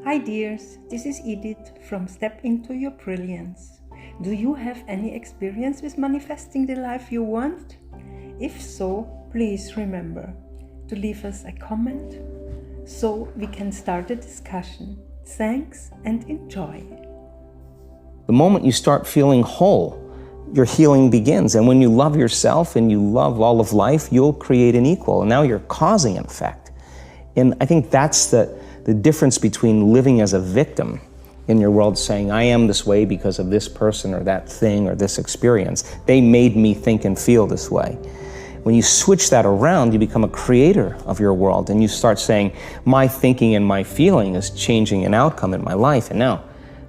Hi dears, this is Edith from Step Into Your Brilliance. Do you have any experience with manifesting the life you want? If so, please remember to leave us a comment so we can start a discussion. Thanks and enjoy. The moment you start feeling whole, your healing begins. And when you love yourself and you love all of life, you'll create an equal. And now you're causing an effect. And I think that's the difference between living as a victim in your world, saying, I am this way because of this person or that thing or this experience. They made me think and feel this way. When you switch that around, you become a creator of your world and you start saying, my thinking and my feeling is changing an outcome in my life. And now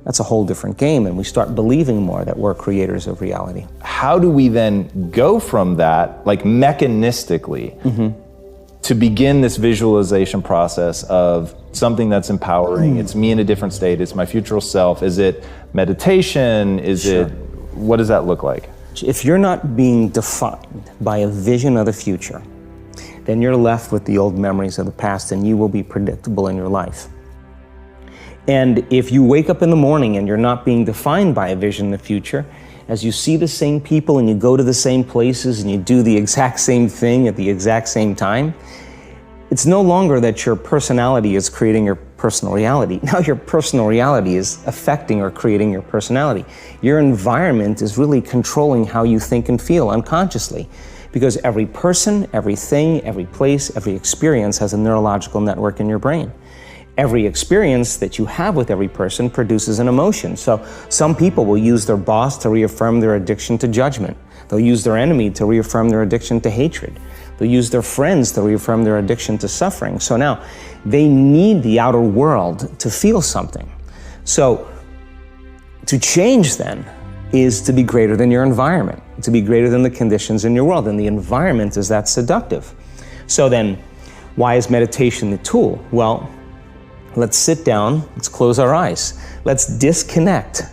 that's a whole different game, and we start believing more that we're creators of reality. How do we then go from that, like mechanistically, to begin this visualization process of something that's empowering? It's me in a different state, it's my future self. Is it meditation? What does that look like? If you're not being defined by a vision of the future, then you're left with the old memories of the past and you will be predictable in your life. And if you wake up in the morning and you're not being defined by a vision in the future, as you see the same people and you go to the same places and you do the exact same thing at the exact same time, it's no longer that your personality is creating your personal reality. Now your personal reality is affecting or creating your personality. Your environment is really controlling how you think and feel unconsciously, because every person, everything, every place, every experience has a neurological network in your brain. Every experience that you have with every person produces an emotion. So some people will use their boss to reaffirm their addiction to judgment. They'll use their enemy to reaffirm their addiction to hatred. They'll use their friends to reaffirm their addiction to suffering. So now they need the outer world to feel something. So to change then is to be greater than your environment, to be greater than the conditions in your world. And the environment is that seductive. So then why is meditation the tool? Well, let's sit down, let's close our eyes. Let's disconnect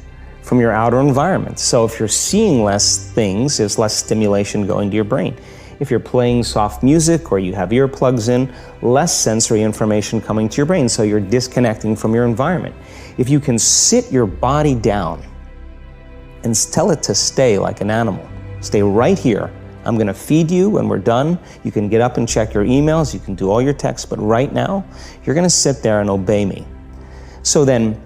from your outer environment. So if you're seeing less things, there's less stimulation going to your brain. If you're playing soft music or you have earplugs in, less sensory information coming to your brain, so you're disconnecting from your environment. If you can sit your body down and tell it to stay like an animal, stay right here. I'm gonna feed you when we're done. You can get up and check your emails, you can do all your texts, but right now, you're gonna sit there and obey me. So then,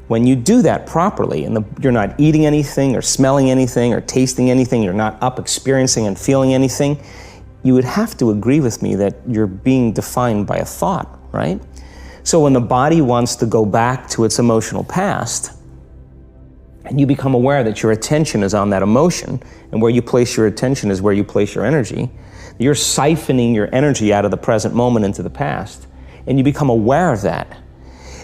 when you do that properly, and you're not eating anything or smelling anything or tasting anything, you're not up experiencing and feeling anything, you would have to agree with me that you're being defined by a thought, right? So when the body wants to go back to its emotional past, and you become aware that your attention is on that emotion, and where you place your attention is where you place your energy, you're siphoning your energy out of the present moment into the past, and you become aware of that.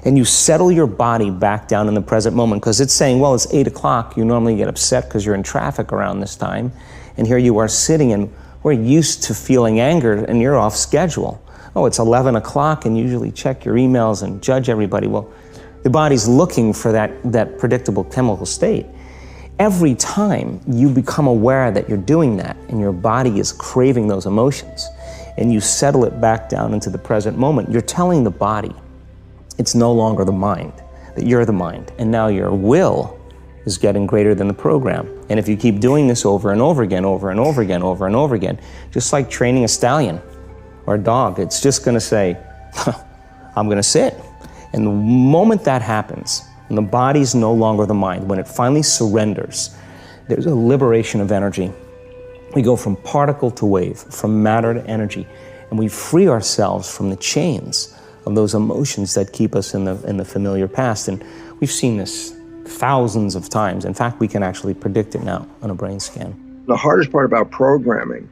And you settle your body back down in the present moment, because it's saying, well, it's 8 o'clock. You normally get upset because you're in traffic around this time. And here you are sitting, and we're used to feeling anger, and you're off schedule. Oh, it's 11 o'clock, and you usually check your emails and judge everybody. Well, the body's looking for that predictable chemical state. Every time you become aware that you're doing that, and your body is craving those emotions, and you settle it back down into the present moment, you're telling the body, it's no longer the mind, that you're the mind. And now your will is getting greater than the program. And if you keep doing this over and over again, over and over again, over and over again, just like training a stallion or a dog, it's just gonna say, I'm gonna sit. And the moment that happens, and the body's no longer the mind, when it finally surrenders, there's a liberation of energy. We go from particle to wave, from matter to energy, and we free ourselves from the chains of those emotions that keep us in the familiar past. And we've seen this thousands of times. In fact, we can actually predict it now on a brain scan. The hardest part about programming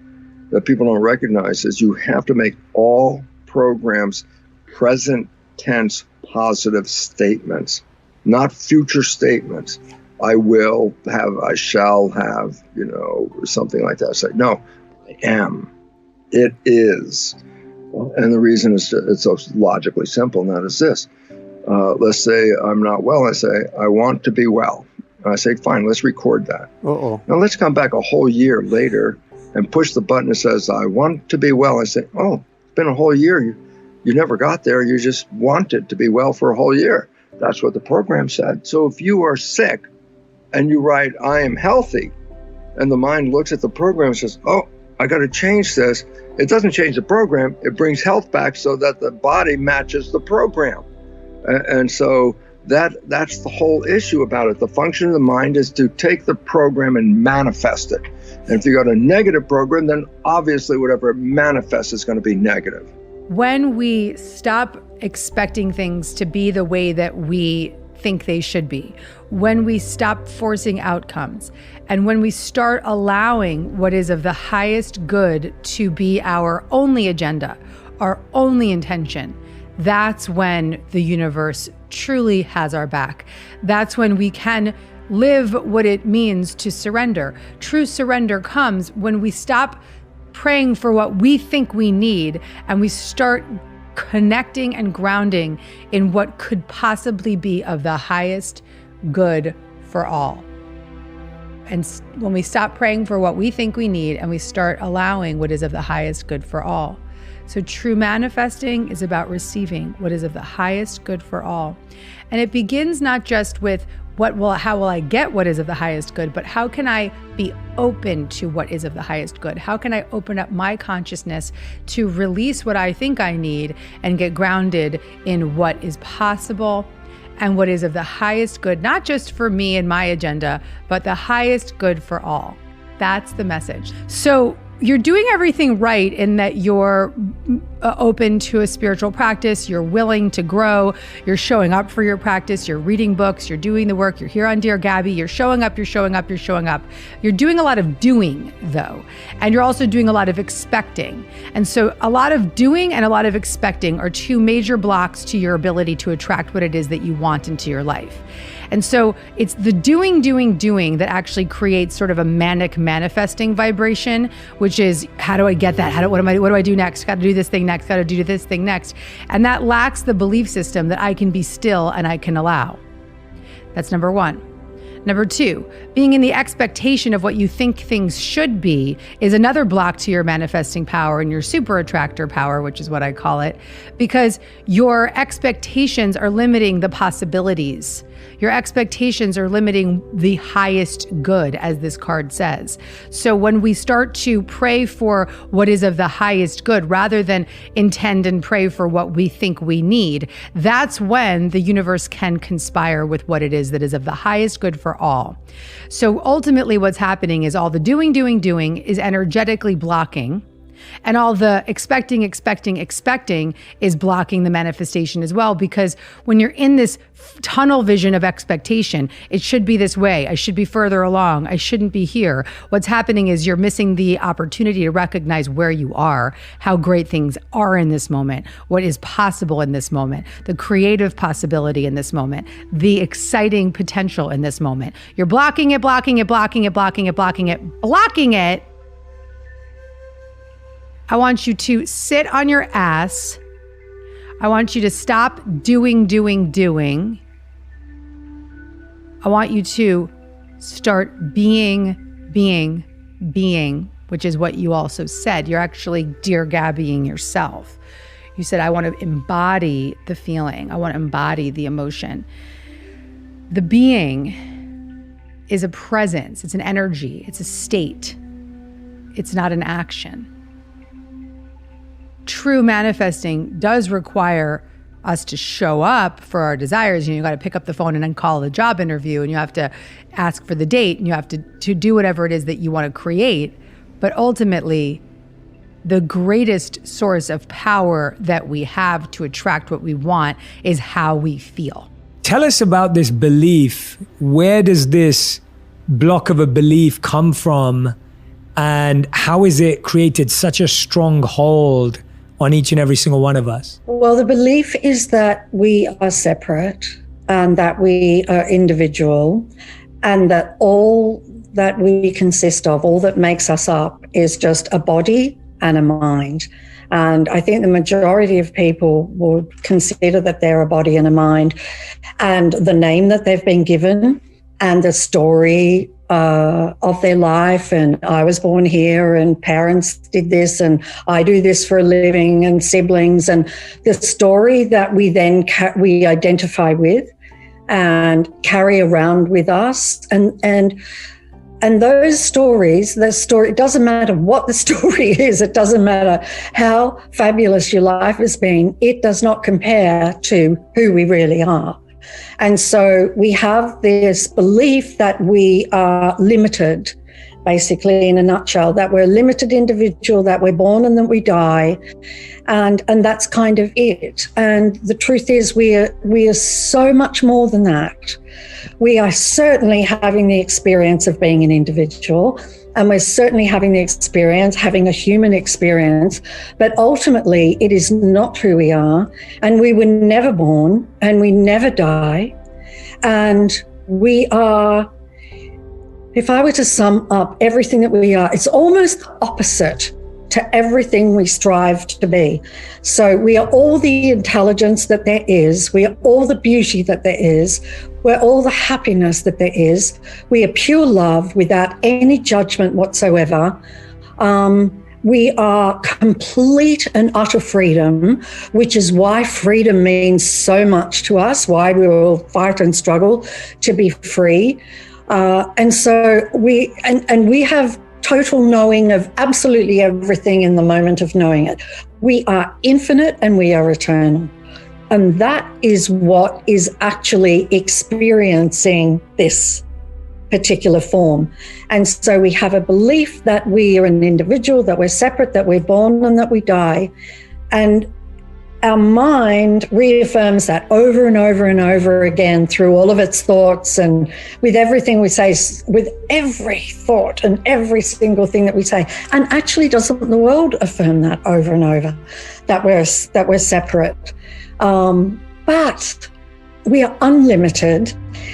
that people don't recognize is you have to make all programs present tense positive statements, not future statements. I will have, I shall have, or something like that. Say, no, I am. It is. And the reason is it's so logically simple, and that is this. Let's say I'm not well. I say, I want to be well. And I say, fine, let's record that. Now let's come back a whole year later and push the button that says, I want to be well. I say, oh, it's been a whole year. You never got there. You just wanted to be well for a whole year. That's what the program said. So if you are sick and you write, I am healthy, and the mind looks at the program and says, oh, I got to change this. It doesn't change the program. It brings health back so that the body matches the program. And so that's the whole issue about it. The function of the mind is to take the program and manifest it. And if you got a negative program, then obviously whatever it manifests is going to be negative. When we stop expecting things to be the way that we think they should be, when we stop forcing outcomes, and when we start allowing what is of the highest good to be our only agenda, our only intention, that's when the universe truly has our back. That's when we can live what it means to surrender. True surrender comes when we stop praying for what we think we need and we start connecting and grounding in what could possibly be of the highest good for all. And when we stop praying for what we think we need and we start allowing what is of the highest good for all. So true manifesting is about receiving what is of the highest good for all. And it begins not just with how will I get what is of the highest good, but how can I be open to what is of the highest good? How can I open up my consciousness to release what I think I need and get grounded in what is possible and what is of the highest good, not just for me and my agenda, but the highest good for all. That's the message. So you're doing everything right in that you're open to a spiritual practice, you're willing to grow, you're showing up for your practice, you're reading books, you're doing the work, you're here on Dear Gabby, you're showing up, you're showing up, you're showing up. You're doing a lot of doing though, and you're also doing a lot of expecting. And so a lot of doing and a lot of expecting are two major blocks to your ability to attract what it is that you want into your life. And so it's the doing that actually creates sort of a manic manifesting vibration, which is, how do I get that? What do I do next? Got to do this thing next, got to do this thing next. And that lacks the belief system that I can be still and I can allow. That's number one. Number two, being in the expectation of what you think things should be is another block to your manifesting power and your super attractor power, which is what I call it, because your expectations are limiting the possibilities. Your expectations are limiting the highest good, as this card says. So when we start to pray for what is of the highest good, rather than intend and pray for what we think we need, that's when the universe can conspire with what it is that is of the highest good for all. So ultimately what's happening is all the doing is energetically blocking, and all the expecting is blocking the manifestation as well, because when you're in this tunnel vision of expectation, it should be this way, I should be further along, I shouldn't be here. What's happening is you're missing the opportunity to recognize where you are, how great things are in this moment, what is possible in this moment, the creative possibility in this moment, the exciting potential in this moment. You're blocking it. I want you to sit on your ass. I want you to stop doing. I want you to start being, which is what you also said. You're actually Dear Gabbying yourself. You said, I want to embody the feeling. I want to embody the emotion. The being is a presence. It's an energy. It's a state. It's not an action. True manifesting does require us to show up for our desires. You got to pick up the phone and then call the job interview, and you have to ask for the date, and you have to do whatever it is that you want to create. But ultimately, the greatest source of power that we have to attract what we want is how we feel. Tell us about this belief. Where does this block of a belief come from? And how is it created such a strong hold on each and every single one of us? Well, the belief is that we are separate and that we are individual, and that all that we consist of, all that makes us up, is just a body and a mind. And I think the majority of people would consider that they're a body and a mind, and the name that they've been given and the story of their life, and I was born here and parents did this and I do this for a living, and siblings, and the story that we then we identify with and carry around with us. And those stories, it doesn't matter what the story is, it doesn't matter how fabulous your life has been, it does not compare to who we really are. And so we have this belief that we are limited, basically, in a nutshell, that we're a limited individual, that we're born and that we die. And that's kind of it. And the truth is we are so much more than that. We are certainly having the experience of being an individual, and we're certainly having a human experience, but ultimately it is not who we are, and we were never born and we never die. And we are, if I were to sum up everything that we are, it's almost the opposite to everything we strive to be. So we are all the intelligence that there is. We are all the beauty that there is. We're all the happiness that there is. We are pure love without any judgment whatsoever. We are complete and utter freedom, which is why freedom means so much to us, why we will fight and struggle to be free. And so we have total knowing of absolutely everything in the moment of knowing it. We are infinite and we are eternal. And that is what is actually experiencing this particular form. And so we have a belief that we are an individual, that we're separate, that we're born and that we die. And our mind reaffirms that over and over and over again through all of its thoughts and with everything we say, with every thought and every single thing that we say. And actually, doesn't the world affirm that over and over, that we're separate? But we are unlimited.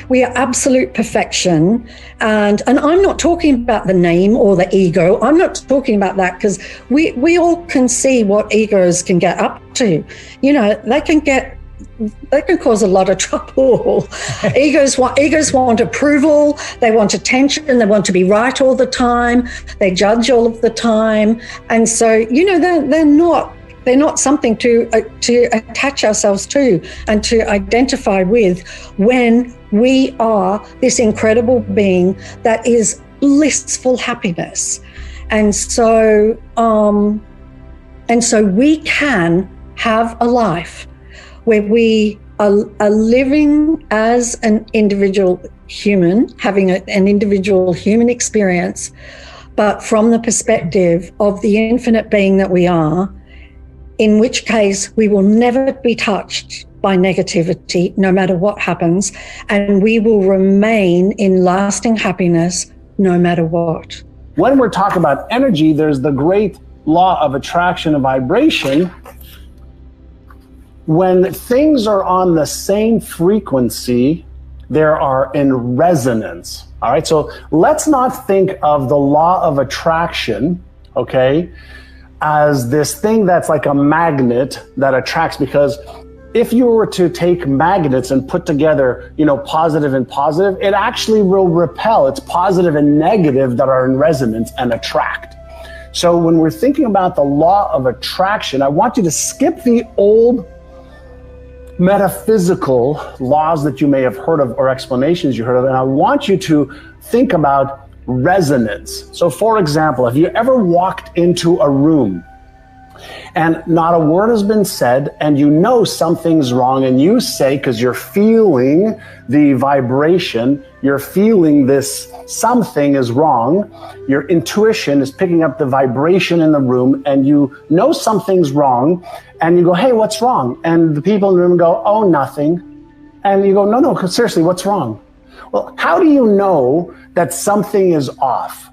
We are absolute perfection. And I'm not talking about the name or the ego. I'm not talking about that, because we all can see what egos can get up to. You know, they can cause a lot of trouble. Egos want approval. They want attention. They want to be right all the time. They judge all of the time. And so, you know, they're not something to attach ourselves to and to identify with, when we are this incredible being that is blissful happiness. And so we can have a life where we are living as an individual human, having an individual human experience, but from the perspective of the infinite being that we are, in which case we will never be touched by negativity, no matter what happens, and we will remain in lasting happiness no matter what. When we're talking about energy, there's the great law of attraction and vibration. When things are on the same frequency, they are in resonance. All right, so let's not think of the law of attraction, okay, as this thing that's like a magnet that attracts, because if you were to take magnets and put together, you know, positive and positive, it actually will repel. It's positive and negative that are in resonance and attract. So when we're thinking about the law of attraction, I want you to skip the old metaphysical laws that you may have heard of or explanations you heard of, and I want you to think about resonance. So for example, have you ever walked into a room and not a word has been said, and you know something's wrong, and you say, because you're feeling the vibration, you're feeling this something is wrong, your intuition is picking up the vibration in the room, and you know something's wrong, and you go, hey, what's wrong? And the people in the room go, oh, nothing. And you go, no, seriously, what's wrong? Well, how do you know that something is off?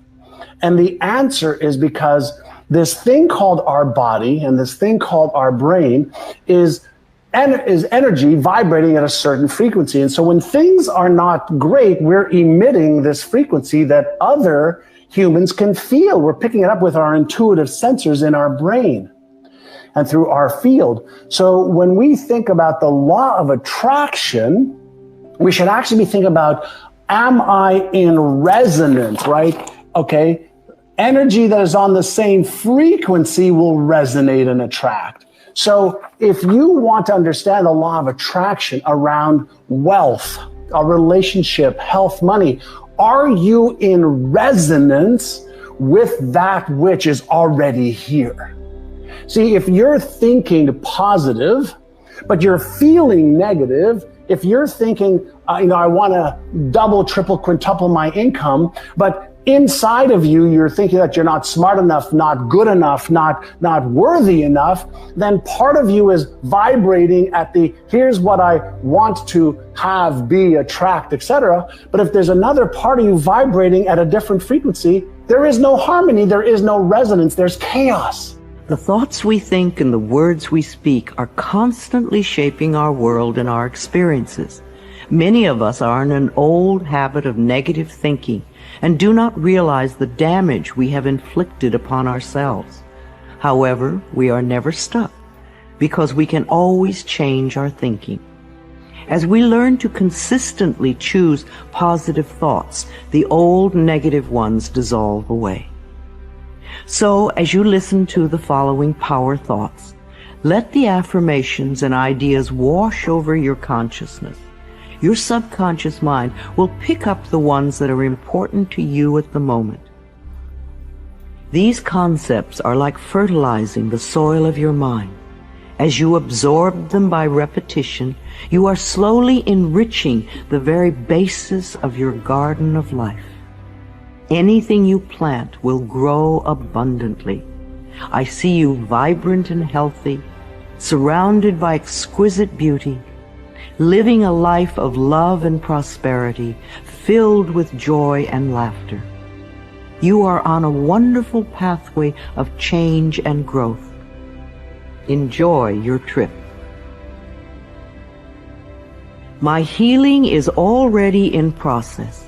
And the answer is because this thing called our body and this thing called our brain is energy vibrating at a certain frequency. And so when things are not great, we're emitting this frequency that other humans can feel. We're picking it up with our intuitive sensors in our brain and through our field. So when we think about the law of attraction, we should actually be thinking about, am I in resonance, right? Okay. Energy that is on the same frequency will resonate and attract. So if you want to understand the law of attraction around wealth, a relationship, health, money, are you in resonance with that which is already here? See, if you're thinking positive, but you're feeling negative, if you're thinking, I want to double, triple, quintuple my income, but inside of you, you're thinking that you're not smart enough, not good enough, not worthy enough, then part of you is vibrating at the, here's what I want to have, be, attract, etc. But if there's another part of you vibrating at a different frequency, there is no harmony, there is no resonance, there's chaos. The thoughts we think and the words we speak are constantly shaping our world and our experiences. Many of us are in an old habit of negative thinking and do not realize the damage we have inflicted upon ourselves. However, we are never stuck because we can always change our thinking. As we learn to consistently choose positive thoughts, the old negative ones dissolve away. So, as you listen to the following power thoughts, let the affirmations and ideas wash over your consciousness. Your subconscious mind will pick up the ones that are important to you at the moment. These concepts are like fertilizing the soil of your mind. As you absorb them by repetition, you are slowly enriching the very basis of your garden of life. Anything you plant will grow abundantly. I see you vibrant and healthy, surrounded by exquisite beauty, living a life of love and prosperity, filled with joy and laughter. You are on a wonderful pathway of change and growth. Enjoy your trip. My healing is already in process.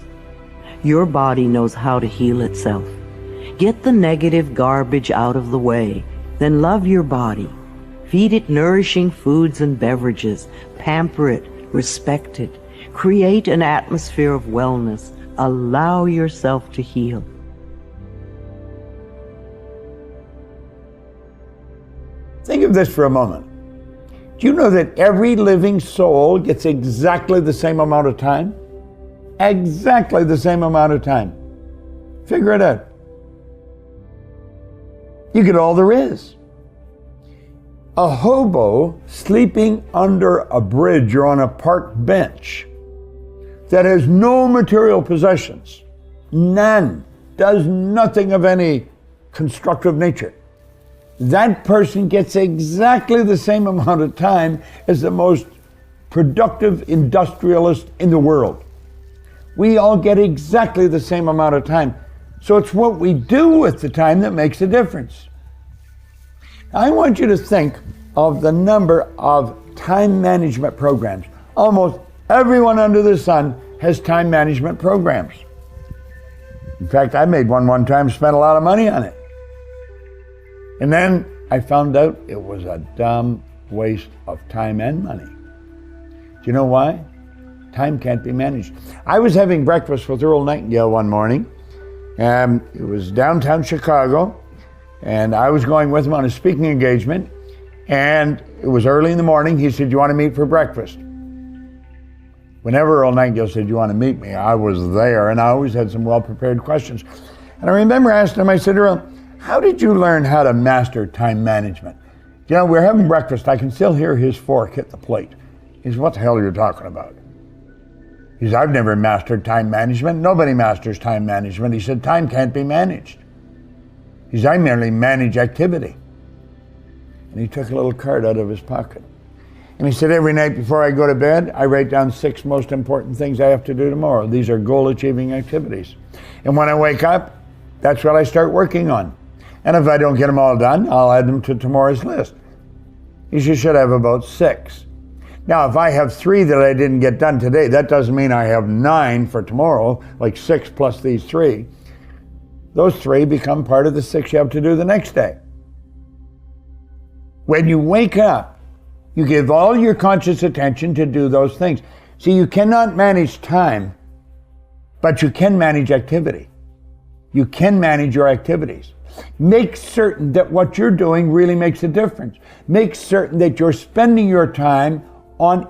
Your body knows how to heal itself. Get the negative garbage out of the way, then love your body. Feed it nourishing foods and beverages. Pamper it, respect it. Create an atmosphere of wellness. Allow yourself to heal. Think of this for a moment. Do you know that every living soul gets exactly the same amount of time? Exactly the same amount of time. Figure it out. You get all there is. A hobo sleeping under a bridge or on a park bench that has no material possessions, none, does nothing of any constructive nature. That person gets exactly the same amount of time as the most productive industrialist in the world. We all get exactly the same amount of time. So it's what we do with the time that makes a difference. I want you to think of the number of time management programs. Almost everyone under the sun has time management programs. In fact, I made one time, spent a lot of money on it. And then I found out it was a dumb waste of time and money. Do you know why? Time can't be managed. I was having breakfast with Earl Nightingale one morning, and it was downtown Chicago, and I was going with him on a speaking engagement, and it was early in the morning. He said, "You want to meet for breakfast?" Whenever Earl Nightingale said, "You want to meet me?" I was there, and I always had some well-prepared questions. And I remember asking him, I said, "Earl, how did you learn how to master time management?" You know, we're having breakfast. I can still hear his fork hit the plate. He said, "What the hell are you talking about?" He said, "I've never mastered time management. Nobody masters time management." He said, "Time can't be managed." He said, "I merely manage activity." And he took a little card out of his pocket. And he said, "Every night before I go to bed, I write down 6 most important things I have to do tomorrow. These are goal-achieving activities. And when I wake up, that's what I start working on. And if I don't get them all done, I'll add them to tomorrow's list." He said, "You should have about 6. Now, if I have 3 that I didn't get done today, that doesn't mean I have 9 for tomorrow, like 6 plus these 3. Those 3 become part of the 6 you have to do the next day." When you wake up, you give all your conscious attention to do those things. See, you cannot manage time, but you can manage activity. You can manage your activities. Make certain that what you're doing really makes a difference. Make certain that you're spending your time on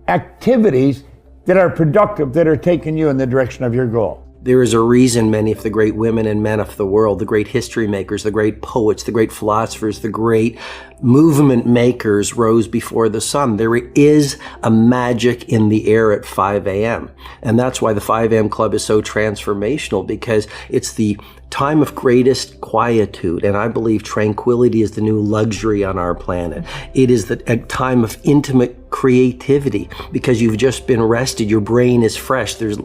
activities that are productive, that are taking you in the direction of your goal. There is a reason many of the great women and men of the world, the great history makers, the great poets, the great philosophers, the great movement makers rose before the sun. There is a magic in the air at 5 a.m. And that's why the 5 a.m. Club is so transformational, because it's the time of greatest quietude. And I believe tranquility is the new luxury on our planet. It is a time of intimate creativity, because you've just been rested. Your brain is fresh. There's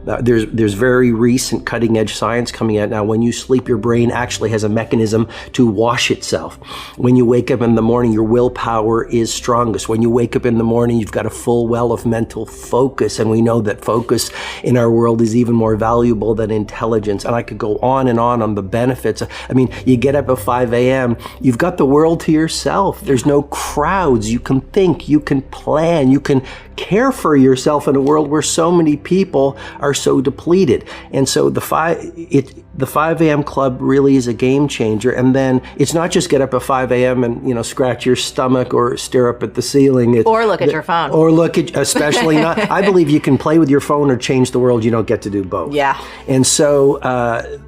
very recent cutting edge science coming out now. When you sleep, your brain actually has a mechanism to wash itself. When you wake up in the morning, your willpower is strongest. When you wake up in the morning, you've got a full well of mental focus. And we know that focus in our world is even more valuable than intelligence. And I could go on the benefits. I mean, you get up at 5 a.m., you've got the world to yourself. There's no crowds. You can think, you can plan, you can care for yourself in a world where so many people are so depleted. And so the 5 a.m. Club really is a game changer. And then it's not just get up at 5 a.m. and, scratch your stomach or stare up at the ceiling. Or look at your phone. Or look at, especially not, I believe you can play with your phone or change the world. You don't get to do both. Yeah. And so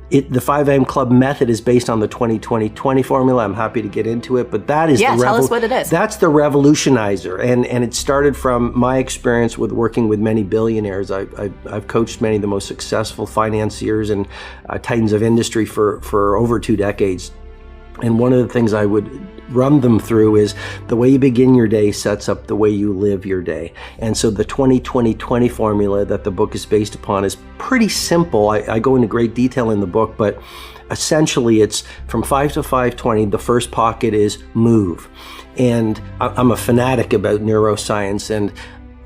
the 5 a.m. Club method is based on the 20-20-20 formula. I'm happy to get into it, but that is tell us what it is. That's the revolutionizer. And it started from my experience with working with many billionaires. I've coached many of the most successful financiers and titans of industry for over 2 decades. And one of the things I would run them through is the way you begin your day sets up the way you live your day. And so the 20-20-20 formula that the book is based upon is pretty simple. I go into great detail in the book, but essentially it's from 5 to 5:20. The first pocket is move. And I'm a fanatic about neuroscience. And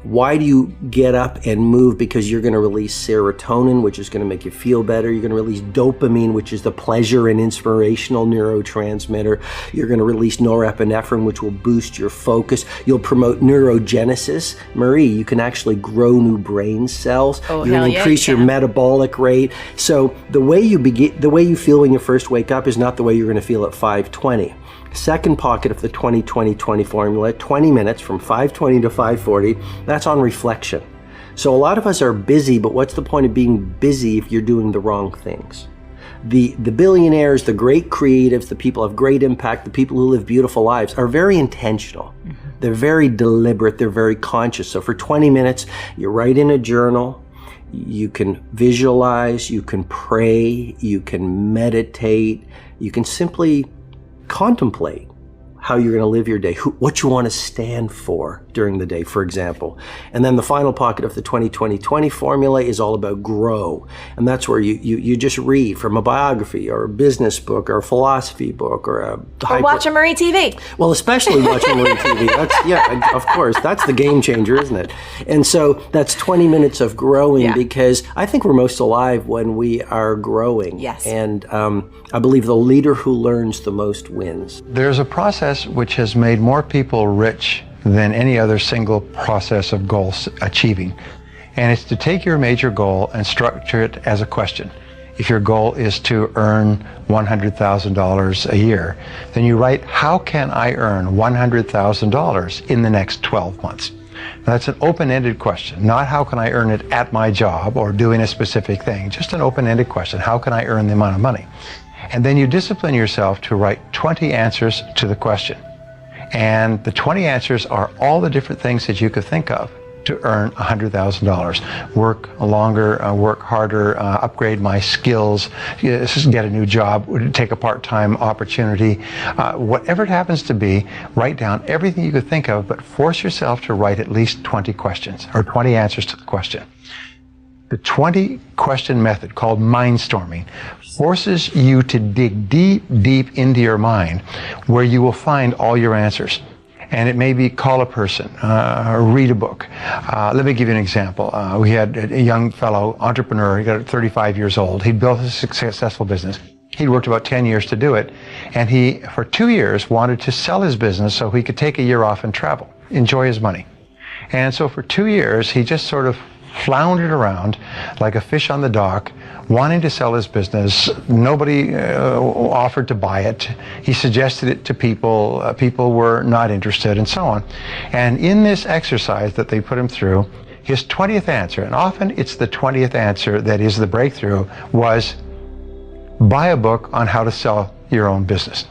why do you get up and move? Because you're going to release serotonin, which is going to make you feel better. You're going to release dopamine, which is the pleasure and inspirational neurotransmitter. You're going to release norepinephrine, which will boost your focus. You'll promote neurogenesis. Marie, you can actually grow new brain cells. You're going to increase your metabolic rate. So the way you feel when you first wake up is not the way you're going to feel at 5:20. Second pocket of the 20-20-20 formula, 20 minutes from 5:20 to 5:40, that's on reflection. So a lot of us are busy, but what's the point of being busy if you're doing the wrong things? The billionaires, the great creatives, the people of great impact, the people who live beautiful lives are very intentional. Mm-hmm. They're very deliberate, they're very conscious. So for 20 minutes, you write in a journal, you can visualize, you can pray, you can meditate, you can simply contemplate how you're going to live your day, what you want to stand for during the day, for example. And then the final pocket of the 20-20-20 formula is all about grow. And that's where you just read from a biography or a business book or a philosophy book or watch a Marie TV. Well, especially watch a Marie TV. That's, of course, that's the game changer, isn't it? And so that's 20 minutes of growing because I think we're most alive when we are growing. Yes. And I believe the leader who learns the most wins. There's a process which has made more people rich than any other single process of goal achieving. And it's to take your major goal and structure it as a question. If your goal is to earn $100,000 a year, then you write, how can I earn $100,000 in the next 12 months? Now, that's an open-ended question, not how can I earn it at my job or doing a specific thing, just an open-ended question, how can I earn the amount of money? And then you discipline yourself to write 20 answers to the question. And the 20 answers are all the different things that you could think of to earn $100,000. Work longer, work harder, upgrade my skills, get a new job, take a part-time opportunity. Whatever it happens to be, write down everything you could think of, but force yourself to write at least 20 questions or 20 answers to the question. The 20-question method, called Mindstorming, forces you to dig deep, deep into your mind where you will find all your answers. And it may be call a person, read a book. Let me give you an example. We had a young fellow, entrepreneur, he got 35 years old. He'd built a successful business. He'd worked about 10 years to do it. And he, for 2 years, wanted to sell his business so he could take a year off and travel, enjoy his money. And so for 2 years, he just sort of floundered around like a fish on the dock, wanting to sell his business. Nobody offered to buy it. He suggested it to people. People were not interested, and so on. And in this exercise that they put him through, his 20th answer, and often it's the 20th answer that is the breakthrough, was buy a book on how to sell your own business.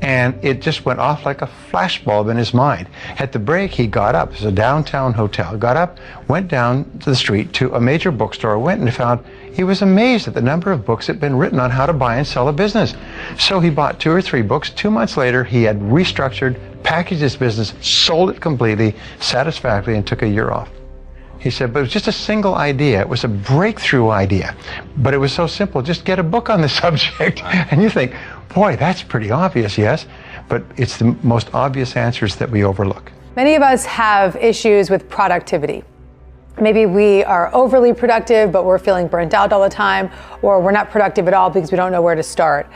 And it just went off like a flashbulb in his mind. At the break, he got up. It was a downtown hotel. Got up, went down to the street to a major bookstore, went and found he was amazed at the number of books that had been written on how to buy and sell a business. So he bought 2 or 3 books. 2 months later, he had restructured, packaged his business, sold it completely, satisfactorily, and took a year off. He said, but it was just a single idea. It was a breakthrough idea. But it was so simple. Just get a book on the subject. And you think, boy, that's pretty obvious, yes. But it's the most obvious answers that we overlook. Many of us have issues with productivity. Maybe we are overly productive, but we're feeling burnt out all the time, or we're not productive at all because we don't know where to start.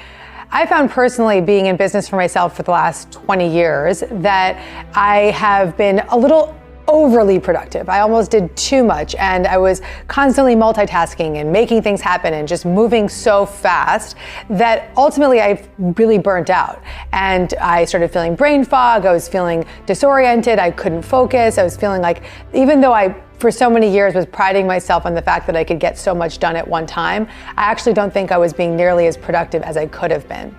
I found personally, being in business for myself for the last 20 years, that I have been a little overly productive. I almost did too much, and I was constantly multitasking and making things happen and just moving so fast that ultimately I really burnt out. And I started feeling brain fog. I was feeling disoriented. I couldn't focus. I was feeling like, even though I for so many years was priding myself on the fact that I could get so much done at one time, I actually don't think I was being nearly as productive as I could have been.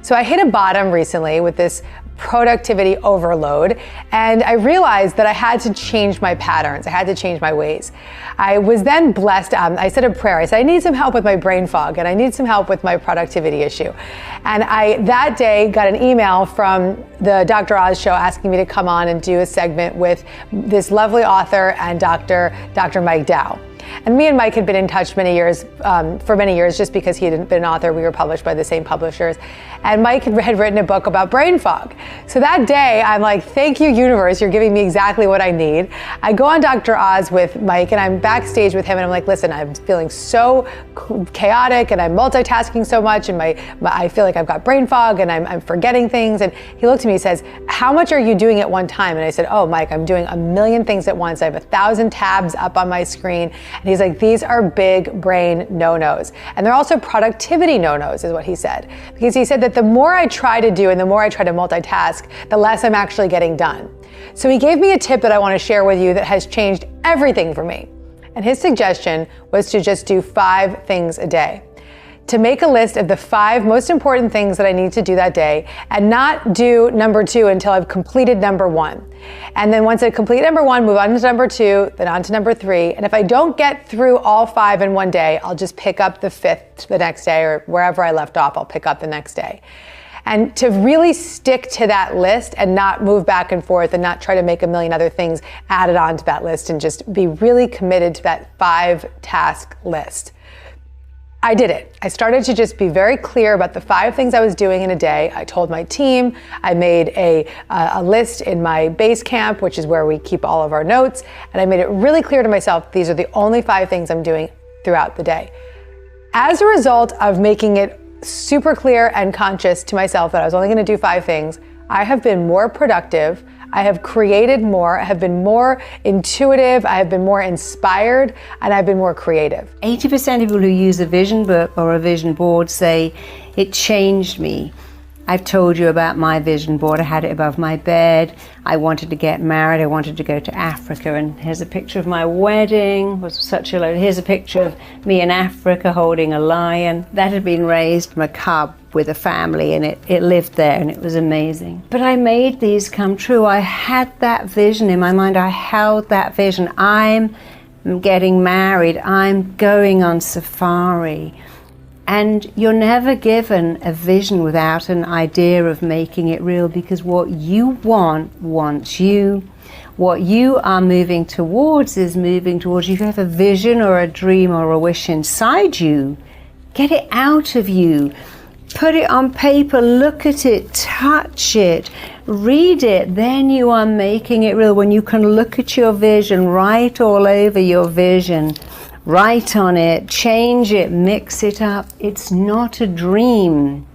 So I hit a bottom recently with this productivity overload, and I realized that I had to change my patterns. I had to change my ways. I was then blessed. I said a prayer. I said, I need some help with my brain fog, and I need some help with my productivity issue. And I, that day, got an email from the Dr. Oz show asking me to come on and do a segment with this lovely author and Dr. Mike Dow. And me and Mike had been in touch for many years, just because he had been an author. We were published by the same publishers. And Mike had written a book about brain fog. So that day, I'm like, thank you, universe. You're giving me exactly what I need. I go on Dr. Oz with Mike, and I'm backstage with him, and I'm like, listen, I'm feeling so chaotic, and I'm multitasking so much, and I feel like I've got brain fog, and I'm forgetting things. And he looked at me and says, how much are you doing at one time? And I said, oh, Mike, I'm doing 1,000,000 things at once. I have 1,000 tabs up on my screen. And he's like, these are big brain no-nos. And they're also productivity no-nos, is what he said. Because he said that the more I try to do and the more I try to multitask, the less I'm actually getting done. So he gave me a tip that I want to share with you that has changed everything for me. And his suggestion was to just do 5 things a day. To make a list of the 5 most important things that I need to do that day, and not do number 2 until I've completed number 1. And then once I complete number 1, move on to number 2, then on to number 3. And if I don't get through all 5 in one day, I'll just pick up the 5th the next day, or wherever I left off, I'll pick up the next day. And to really stick to that list and not move back and forth and not try to make 1,000,000 other things added on to that list, and just be really committed to that 5-task list. I did it. I started to just be very clear about the 5 things I was doing in a day. I told my team. I made a list in my base camp, which is where we keep all of our notes. And I made it really clear to myself, these are the only 5 things I'm doing throughout the day. As a result of making it super clear and conscious to myself that I was only going to do 5 things, I have been more productive. I have created more. I have been more intuitive. I have been more inspired, and I've been more creative. 80% of people who use a vision book or a vision board say, it changed me. I've told you about my vision board. I had it above my bed. I wanted to get married. I wanted to go to Africa. And here's a picture of my wedding. It was such a load. Here's a picture of me in Africa holding a lion. That had been raised from a cub with a family, and it lived there, and it was amazing. But I made these come true. I had that vision in my mind. I held that vision. I'm getting married. I'm going on safari. And you're never given a vision without an idea of making it real, because what you want wants you. What you are moving towards is moving towards you. If you have a vision or a dream or a wish inside you, get it out of you. Put it on paper, look at it, touch it, read it. Then you are making it real. When you can look at your vision, write all over your vision. Write on it, change it, mix it up. It's not a dream.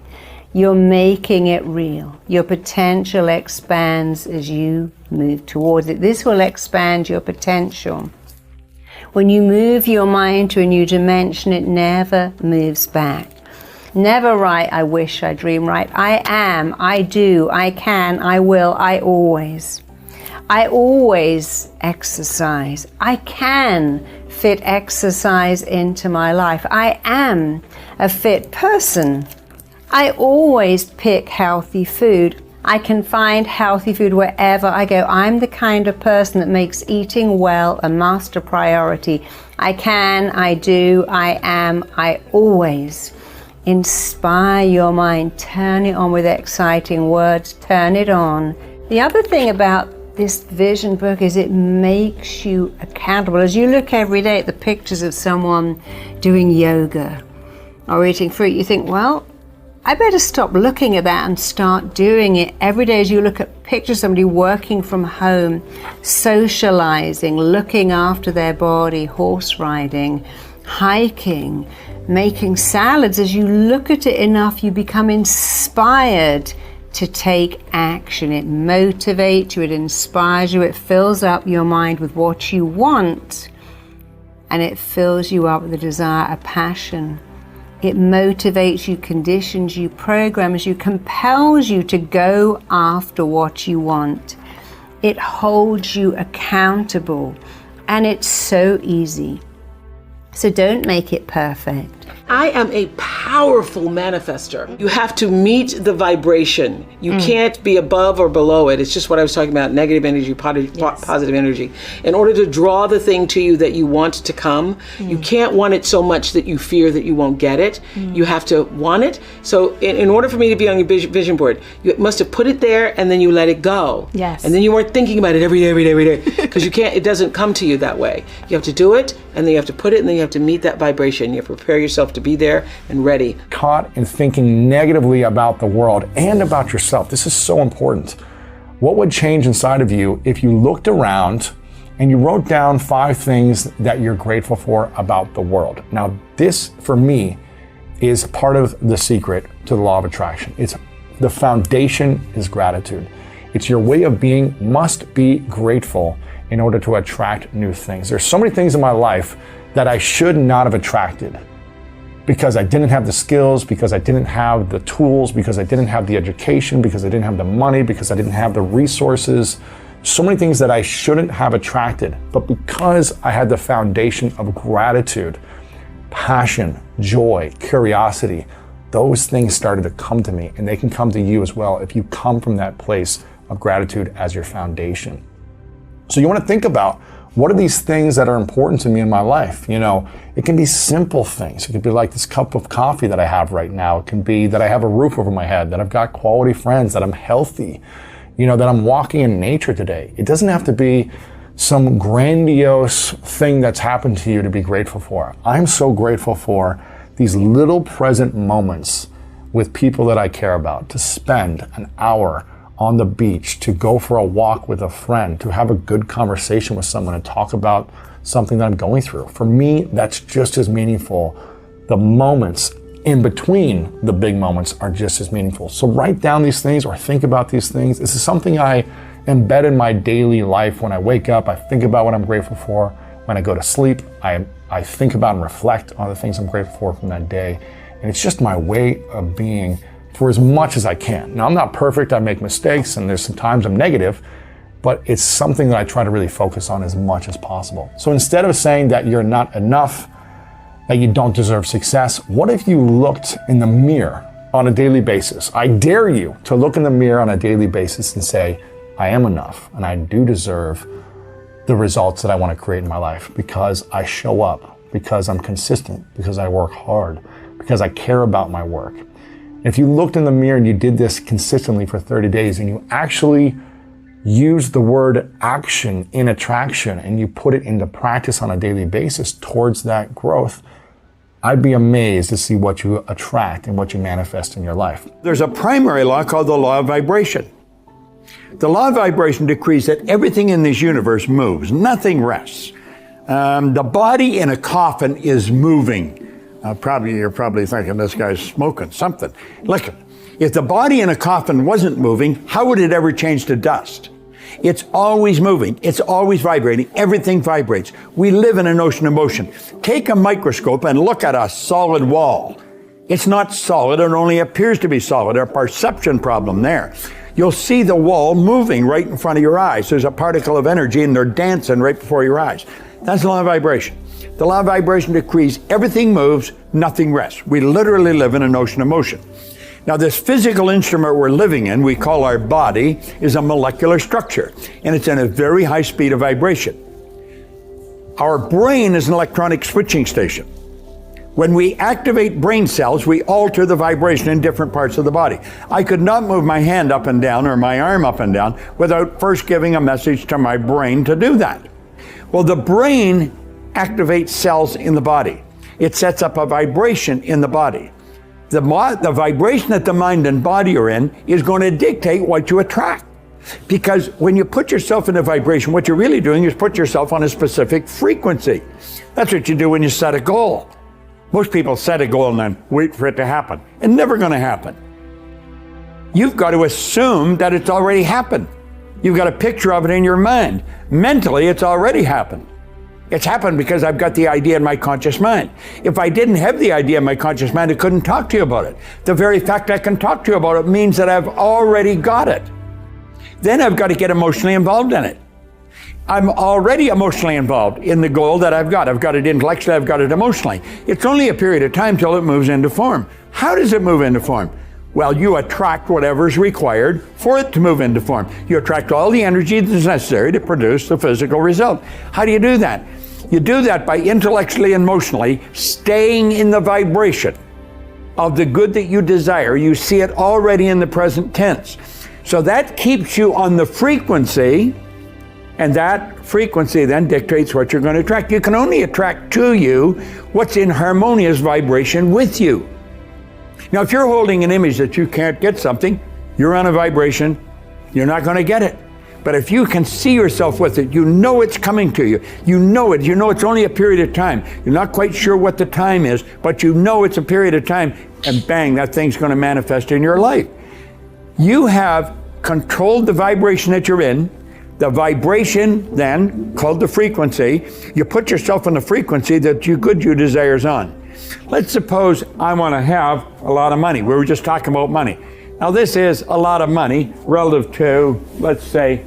You're making it real. Your potential expands as you move towards it. This will expand your potential. When you move your mind to a new dimension, it never moves back. Never write, I wish, I dream, write, I am, I do, I can, I will, I always. I always exercise. I can fit exercise into my life. I am a fit person. I always pick healthy food. I can find healthy food wherever I go. I'm the kind of person that makes eating well a master priority. I can, I do, I am, I always. Inspire your mind. Turn it on with exciting words. Turn it on. The other thing about this vision book is it makes you accountable. As you look every day at the pictures of someone doing yoga or eating fruit, you think, well, I better stop looking at that and start doing it. Every day as you look at pictures of somebody working from home, socializing, looking after their body, horse riding, hiking, making salads, as you look at it enough, you become inspired to take action. It motivates you, it inspires you, it fills up your mind with what you want, and it fills you up with a desire, a passion. It motivates you, conditions you, programs you, compels you to go after what you want. It holds you accountable, and it's so easy. So don't make it perfect. I am a powerful manifester. You have to meet the vibration. You can't be above or below it. It's just what I was talking about, negative energy, positive energy. In order to draw the thing to you that you want to come, you can't want it so much that you fear that you won't get it. You have to want it. So in order for me to be on your vision board, you must have put it there and then you let it go. Yes. And then you weren't thinking about it every day. Because it doesn't come to you that way. You have to do it, and then you have to put it, and then you have to meet that vibration. You have to prepare yourself to be there and ready. Caught in thinking negatively about the world and about yourself. This is so important. What would change inside of you if you looked around and you wrote down 5 things that you're grateful for about the world? Now, this, for me, is part of the secret to the law of attraction. It's the foundation is gratitude. It's your way of being must be grateful in order to attract new things. There's so many things in my life that I should not have attracted because I didn't have the skills, because I didn't have the tools, because I didn't have the education, because I didn't have the money, because I didn't have the resources. So many things that I shouldn't have attracted, but because I had the foundation of gratitude, passion, joy, curiosity, those things started to come to me, and they can come to you as well if you come from that place of gratitude as your foundation. So you want to think about, what are these things that are important to me in my life? You know, it can be simple things. It could be like this cup of coffee that I have right now. It can be that I have a roof over my head, that I've got quality friends, that I'm healthy, you know, that I'm walking in nature today. It doesn't have to be some grandiose thing that's happened to you to be grateful for. I'm so grateful for these little present moments with people that I care about, to spend an hour on the beach, to go for a walk with a friend, to have a good conversation with someone and talk about something that I'm going through. For me, that's just as meaningful. The moments in between the big moments are just as meaningful. So write down these things or think about these things. This is something I embed in my daily life. When I wake up, I think about what I'm grateful for. When I go to sleep, I think about and reflect on the things I'm grateful for from that day. And it's just my way of being for as much as I can. Now, I'm not perfect. I make mistakes, and there's sometimes I'm negative, but it's something that I try to really focus on as much as possible. So instead of saying that you're not enough, that you don't deserve success, what if you looked in the mirror on a daily basis? I dare you to look in the mirror on a daily basis and say, I am enough, and I do deserve the results that I want to create in my life because I show up, because I'm consistent, because I work hard, because I care about my work. If you looked in the mirror and you did this consistently for 30 days and you actually used the word action in attraction and you put it into practice on a daily basis towards that growth, I'd be amazed to see what you attract and what you manifest in your life. There's a primary law called the law of vibration. The law of vibration decrees that everything in this universe moves, nothing rests. The body in a coffin is moving. You're probably thinking this guy's smoking something. Look, if the body in a coffin wasn't moving, how would it ever change to dust? It's always moving. It's always vibrating. Everything vibrates. We live in an ocean of motion. Take a microscope and look at a solid wall. It's not solid. It only appears to be solid. A perception problem there. You'll see the wall moving right in front of your eyes. There's a particle of energy and they're dancing right before your eyes. That's the law of vibration. The law of vibration decrees everything moves, nothing rests. We literally live in an ocean of motion. Now, this physical instrument we're living in, we call our body, is a molecular structure, and it's in a very high speed of vibration. Our brain is an electronic switching station. When we activate brain cells, we alter the vibration in different parts of the body. I could not move my hand up and down or my arm up and down without first giving a message to my brain to do that. Well, the brain activates cells in the body. It sets up a vibration in the body. The vibration that the mind and body are in is going to dictate what you attract. Because when you put yourself in a vibration, what you're really doing is put yourself on a specific frequency. That's what you do when you set a goal. Most people set a goal and then wait for it to happen. It's never going to happen. You've got to assume that it's already happened. You've got a picture of it in your mind. Mentally, it's already happened. It's happened because I've got the idea in my conscious mind. If I didn't have the idea in my conscious mind, I couldn't talk to you about it. The very fact I can talk to you about it means that I've already got it. Then I've got to get emotionally involved in it. I'm already emotionally involved in the goal that I've got. I've got it intellectually, I've got it emotionally. It's only a period of time till it moves into form. How does it move into form? Well, you attract whatever's required for it to move into form. You attract all the energy that's necessary to produce the physical result. How do you do that? You do that by intellectually and emotionally staying in the vibration of the good that you desire. You see it already in the present tense. So that keeps you on the frequency, and that frequency then dictates what you're going to attract. You can only attract to you what's in harmonious vibration with you. Now, if you're holding an image that you can't get something, you're on a vibration, you're not going to get it. But if you can see yourself with it, you know it's coming to you. You know it. You know it's only a period of time. You're not quite sure what the time is, but you know it's a period of time, and bang, that thing's going to manifest in your life. You have controlled the vibration that you're in. The vibration then, called the frequency, you put yourself on the frequency that you desire is on. Let's suppose I want to have a lot of money. We were just talking about money. Now this is a lot of money relative to, let's say,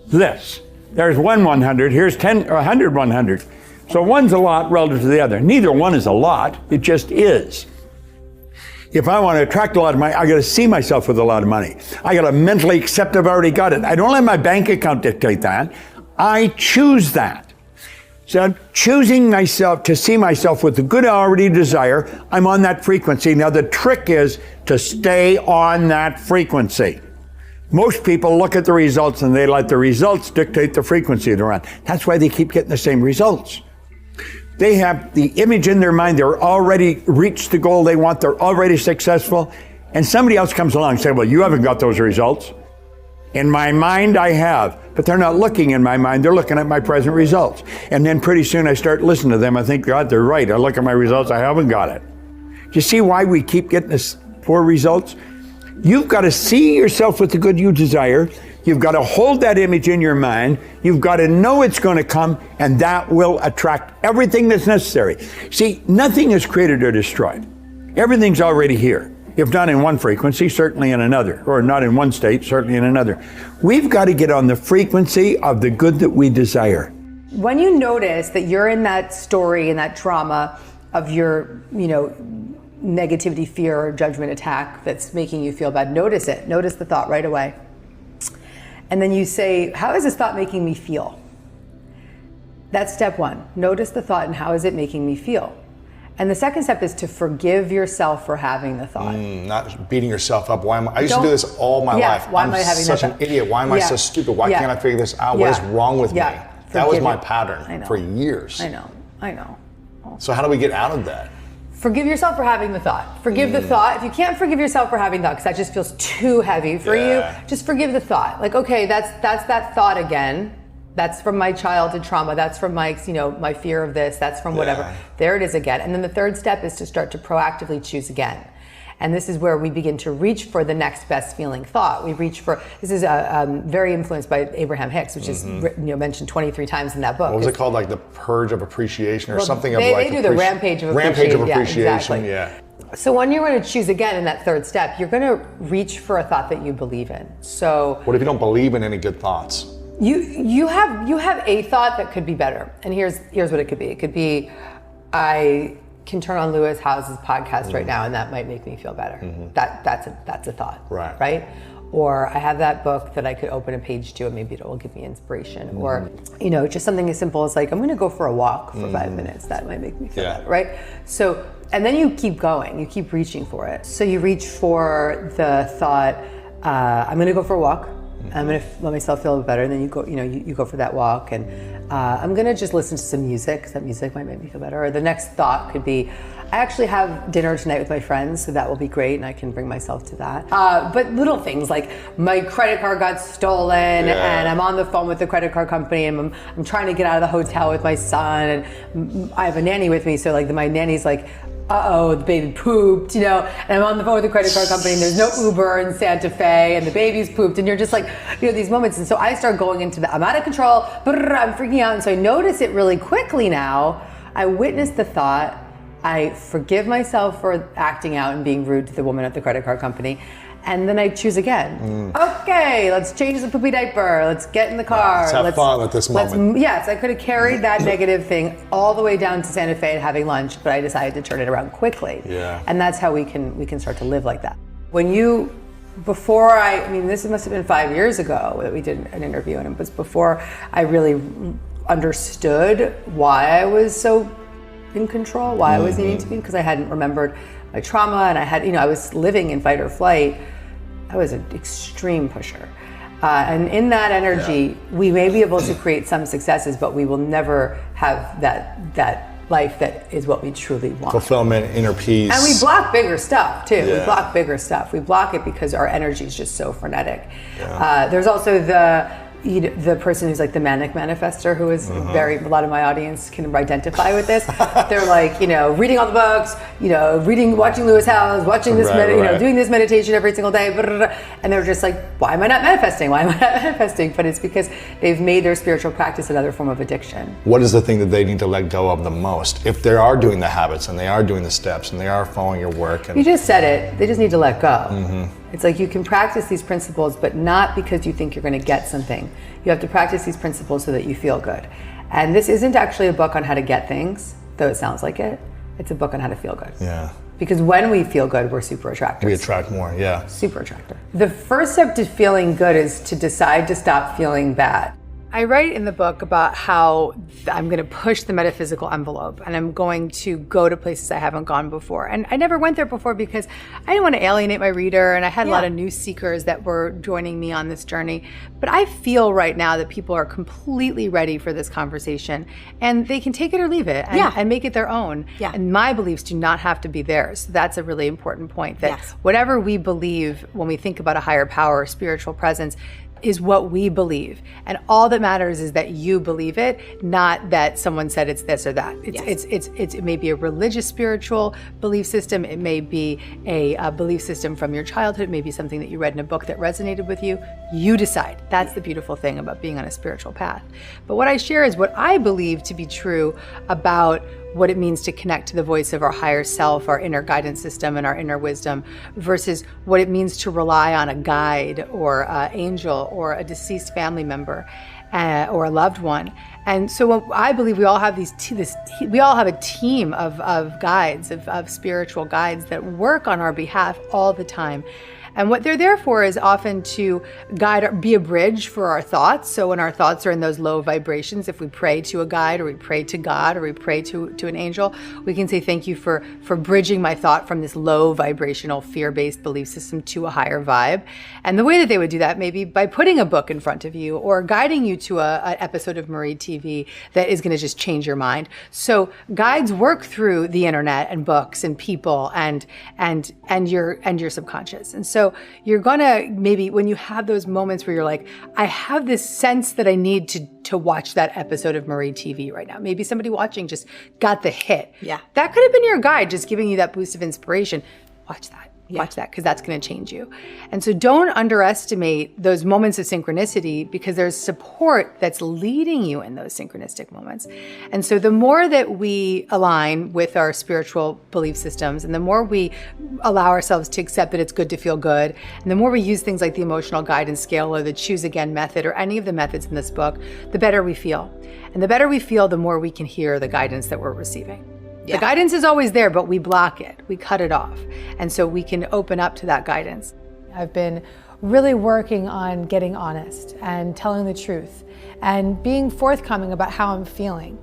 this. There's 100, here's 10 or 100. So one's a lot relative to the other. Neither one is a lot, it just is. If I want to attract a lot of money, I got to see myself with a lot of money. I got to mentally accept I've already got it. I don't let my bank account dictate that. I choose that. So I'm choosing myself to see myself with the good I already desire. I'm on that frequency. Now the trick is to stay on that frequency. Most people look at the results and they let the results dictate the frequency they're on. That's why they keep getting the same results. They have the image in their mind, they're already reached the goal they want, they're already successful, and somebody else comes along and says, well, you haven't got those results. In my mind, I have, but they're not looking in my mind, they're looking at my present results. And then pretty soon I start listening to them, I think, God, they're right. I look at my results, I haven't got it. Do you see why we keep getting this poor results? You've got to see yourself with the good you desire. You've got to hold that image in your mind. You've got to know it's going to come, and that will attract everything that's necessary. See, nothing is created or destroyed. Everything's already here. If not in one frequency, certainly in another, or not in one state, certainly in another. We've got to get on the frequency of the good that we desire. When you notice that you're in that story and that trauma of your, negativity, fear, or judgment attack that's making you feel bad, notice it. Notice the thought right away. And then you say, how is this thought making me feel? That's step one. Notice the thought and how is it making me feel? And the second step is to forgive yourself for having the thought. Not beating yourself up. I used to do this all my life. Why am I having such an idiot? Why am I so stupid? Why can't I figure this out? What is wrong with me? That was my pattern for years. I know. So how do we get out of that? Forgive yourself for having the thought. Forgive the thought. If you can't forgive yourself for having the thought, because that just feels too heavy for you, just forgive the thought. Like, okay, that's that thought again. That's from my childhood trauma. That's from my, my fear of this. That's from whatever. There it is again. And then the third step is to start to proactively choose again. And this is where we begin to reach for the next best feeling thought. We reach for, this is very influenced by Abraham Hicks, which is mentioned 23 times in that book. What was it called? Like the Purge of Appreciation or something they, of like... They do the Rampage of Appreciation. Rampage of Appreciation, yeah. So when you're going to choose again in that third step, you're going to reach for a thought that you believe in. So what if you don't believe in any good thoughts? You have a thought that could be better. And here's what it could be. It could be, I can turn on Luise Hay's podcast right now and that might make me feel better. That's a thought. Right? Or I have that book that I could open a page to and maybe it will give me inspiration. Or, just something as simple as like, I'm going to go for a walk for 5 minutes. That might make me feel better, right? So, and then you keep going, you keep reaching for it. So you reach for the thought, I'm going to go for a walk. I'm going to let myself feel better. And then you go, you go for that walk and I'm going to just listen to some music because that music might make me feel better. Or the next thought could be, I actually have dinner tonight with my friends, so that will be great and I can bring myself to that. But little things like my credit card got stolen and I'm on the phone with the credit card company and I'm trying to get out of the hotel with my son and I have a nanny with me, so like my nanny's like, uh-oh, the baby pooped, and I'm on the phone with the credit card company and there's no Uber in Santa Fe and the baby's pooped and you're just like, these moments. And so I start going into I'm out of control, I'm freaking out. And so I notice it really quickly now. I witness the thought, I forgive myself for acting out and being rude to the woman at the credit card company. And then I choose again. Okay, let's change the poopy diaper. Let's get in the car. Let's have fun at this moment. Yes, I could have carried that negative thing all the way down to Santa Fe and having lunch, but I decided to turn it around quickly. Yeah. And that's how we can start to live like that. When this must have been 5 years ago that we did an interview, and it was before I really understood why I was so in control, why I was needing to be, because I hadn't remembered my trauma and I was living in fight or flight. I was an extreme pusher. And in that energy, we may be able to create some successes, but we will never have that life that is what we truly want. Fulfillment, inner peace. And we block bigger stuff too. We block bigger stuff. We block it because our energy is just so frenetic. There's also the person who's like the manic manifester, who is a lot of my audience can identify with this. They're like, reading all the books, watching Luise Hay, watching this, doing this meditation every single day, and they're just like, why am I not manifesting? Why am I not manifesting? But it's because they've made their spiritual practice another form of addiction. What is the thing that they need to let go of the most? If they are doing the habits and they are doing the steps and they are following your work. You just said it. They just need to let go. It's like you can practice these principles, but not because you think you're going to get something. You have to practice these principles so that you feel good. And this isn't actually a book on how to get things, though it sounds like it. It's a book on how to feel good. Yeah. Because when we feel good, we're super attractive. We attract more, yeah. Super attractive. The first step to feeling good is to decide to stop feeling bad. I write in the book about how I'm going to push the metaphysical envelope and I'm going to go to places I haven't gone before. And I never went there before because I didn't want to alienate my reader, and I had a lot of new seekers that were joining me on this journey. But I feel right now that people are completely ready for this conversation and they can take it or leave it and make it their own. Yeah. And my beliefs do not have to be theirs. So that's a really important point, that whatever we believe when we think about a higher power, spiritual presence, is what we believe, and all that matters is that you believe it, not that someone said it's this or that. It may be a religious, spiritual belief system. It may be a belief system from your childhood. It may be something that you read in a book that resonated with you. You decide. That's the beautiful thing about being on a spiritual path. But what I share is what I believe to be true about what it means to connect to the voice of our higher self, our inner guidance system, and our inner wisdom, versus what it means to rely on a guide or an angel or a deceased family member or a loved one. And so I believe we all have we all have a team of guides, of spiritual guides that work on our behalf all the time. And what they're there for is often to guide, be a bridge for our thoughts. So when our thoughts are in those low vibrations, if we pray to a guide or we pray to God or we pray to an angel, we can say, thank you for bridging my thought from this low vibrational fear-based belief system to a higher vibe. And the way that they would do that may be by putting a book in front of you or guiding you to an episode of Marie TV that is going to just change your mind. So guides work through the internet and books and people and your subconscious. And so you're gonna, maybe when you have those moments where you're like, I have this sense that I need to watch that episode of Marie TV right now. Maybe somebody watching just got the hit. Yeah. That could have been your guide, just giving you that boost of inspiration. Watch that. Watch that, because that's going to change you. And so don't underestimate those moments of synchronicity, because there's support that's leading you in those synchronistic moments. And so the more that we align with our spiritual belief systems, and the more we allow ourselves to accept that it's good to feel good, and the more we use things like the emotional guidance scale or the choose again method or any of the methods in this book, the better we feel. And the better we feel, the more we can hear the guidance that we're receiving. The guidance is always there, but we block it. We cut it off. And so we can open up to that guidance. I've been really working on getting honest and telling the truth and being forthcoming about how I'm feeling.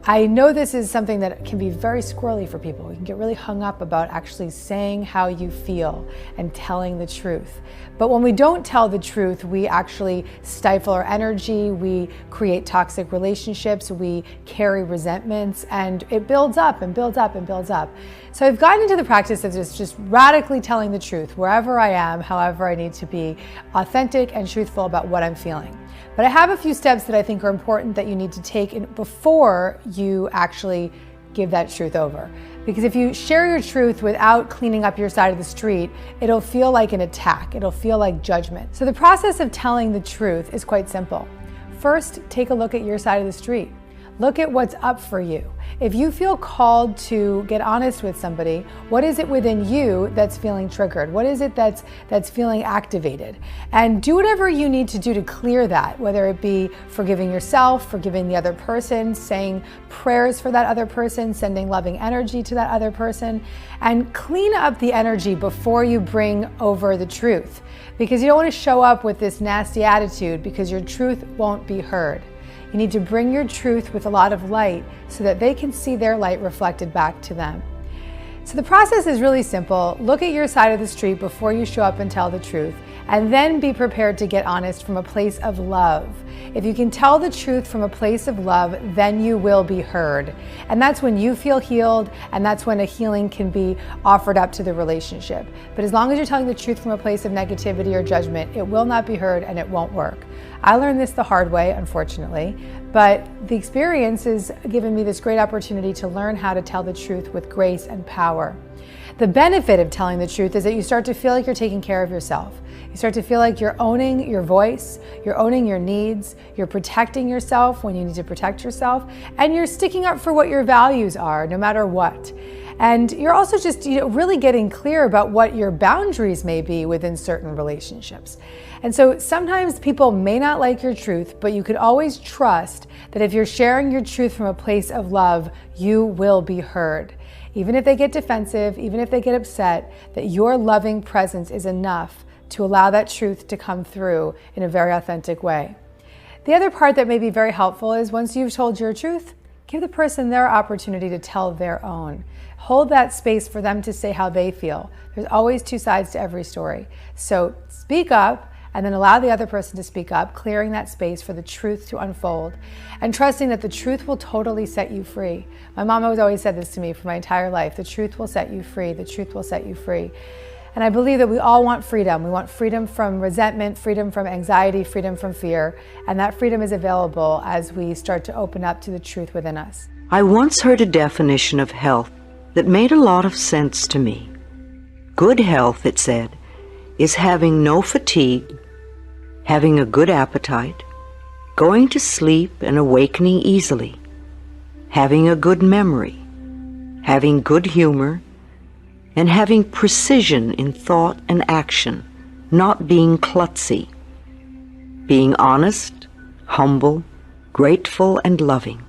I know this is something that can be very squirrely for people. You can get really hung up about actually saying how you feel and telling the truth. But when we don't tell the truth, we actually stifle our energy, we create toxic relationships, we carry resentments, and it builds up and builds up and builds up. So I've gotten into the practice of just radically telling the truth wherever I am, however I need to be authentic and truthful about what I'm feeling. But I have a few steps that I think are important that you need to take before you actually give that truth over. Because if you share your truth without cleaning up your side of the street, it'll feel like an attack. It'll feel like judgment. So the process of telling the truth is quite simple. First, take a look at your side of the street. Look at what's up for you. If you feel called to get honest with somebody, what is it within you that's feeling triggered? What is it that's feeling activated? And do whatever you need to do to clear that, whether it be forgiving yourself, forgiving the other person, saying prayers for that other person, sending loving energy to that other person, and clean up the energy before you bring over the truth. Because you don't want to show up with this nasty attitude, because your truth won't be heard. You need to bring your truth with a lot of light so that they can see their light reflected back to them. So the process is really simple. Look at your side of the street before you show up and tell the truth, and then be prepared to get honest from a place of love. If you can tell the truth from a place of love, then you will be heard. And that's when you feel healed, and that's when a healing can be offered up to the relationship. But as long as you're telling the truth from a place of negativity or judgment, it will not be heard and it won't work. I learned this the hard way, unfortunately, but the experience has given me this great opportunity to learn how to tell the truth with grace and power. The benefit of telling the truth is that you start to feel like you're taking care of yourself. You start to feel like you're owning your voice, you're owning your needs, you're protecting yourself when you need to protect yourself, and you're sticking up for what your values are, no matter what. And you're also just really getting clear about what your boundaries may be within certain relationships. And so sometimes people may not like your truth, but you could always trust that if you're sharing your truth from a place of love, you will be heard. Even if they get defensive, even if they get upset, that your loving presence is enough to allow that truth to come through in a very authentic way. The other part that may be very helpful is once you've told your truth, give the person their opportunity to tell their own. Hold that space for them to say how they feel. There's always two sides to every story. So speak up, and then allow the other person to speak up, clearing that space for the truth to unfold, and trusting that the truth will totally set you free. My mom has always said this to me for my entire life: the truth will set you free, the truth will set you free. And I believe that we all want freedom. We want freedom from resentment, freedom from anxiety, freedom from fear, and that freedom is available as we start to open up to the truth within us. I once heard a definition of health that made a lot of sense to me. Good health, it said, is having no fatigue, having a good appetite, going to sleep and awakening easily, having a good memory, having good humor, and having precision in thought and action, not being klutzy, being honest, humble, grateful, and loving.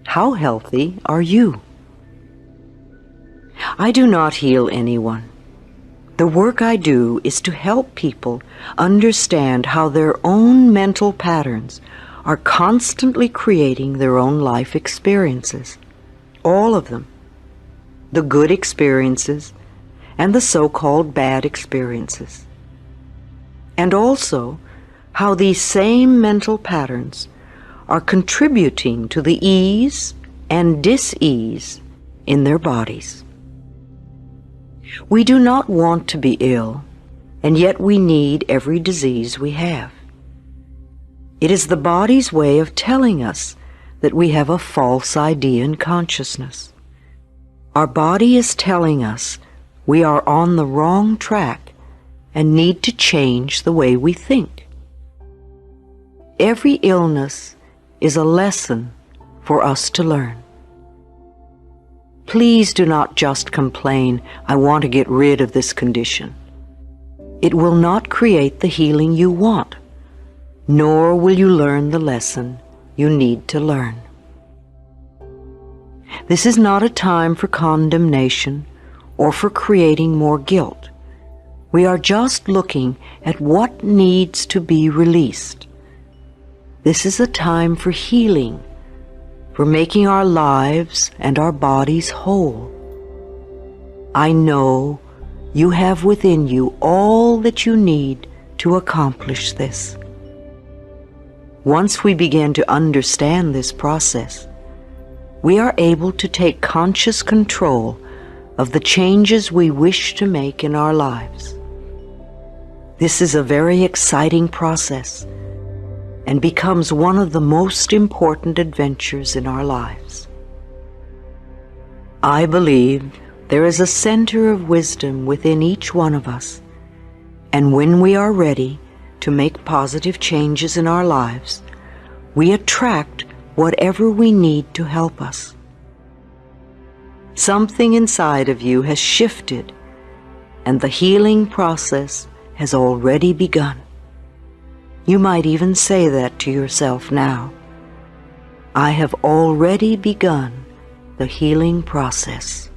How healthy are you? I do not heal anyone. The work I do is to help people understand how their own mental patterns are constantly creating their own life experiences. All of them. The good experiences and the so-called bad experiences. And also how these same mental patterns are contributing to the ease and dis-ease in their bodies. We do not want to be ill, and yet we need every disease we have. It is the body's way of telling us that we have a false idea in consciousness. Our body is telling us we are on the wrong track and need to change the way we think. Every illness is a lesson for us to learn. Please do not just complain, "I want to get rid of this condition." It will not create the healing you want, nor will you learn the lesson you need to learn. This is not a time for condemnation or for creating more guilt. We are just looking at what needs to be released. This is a time for healing, for making our lives and our bodies whole. I know you have within you all that you need to accomplish this. Once we begin to understand this process, we are able to take conscious control of the changes we wish to make in our lives. This is a very exciting process and becomes one of the most important adventures in our lives. I believe there is a center of wisdom within each one of us, and when we are ready to make positive changes in our lives, we attract whatever we need to help us. Something inside of you has shifted, and the healing process has already begun. You might even say that to yourself now. I have already begun the healing process.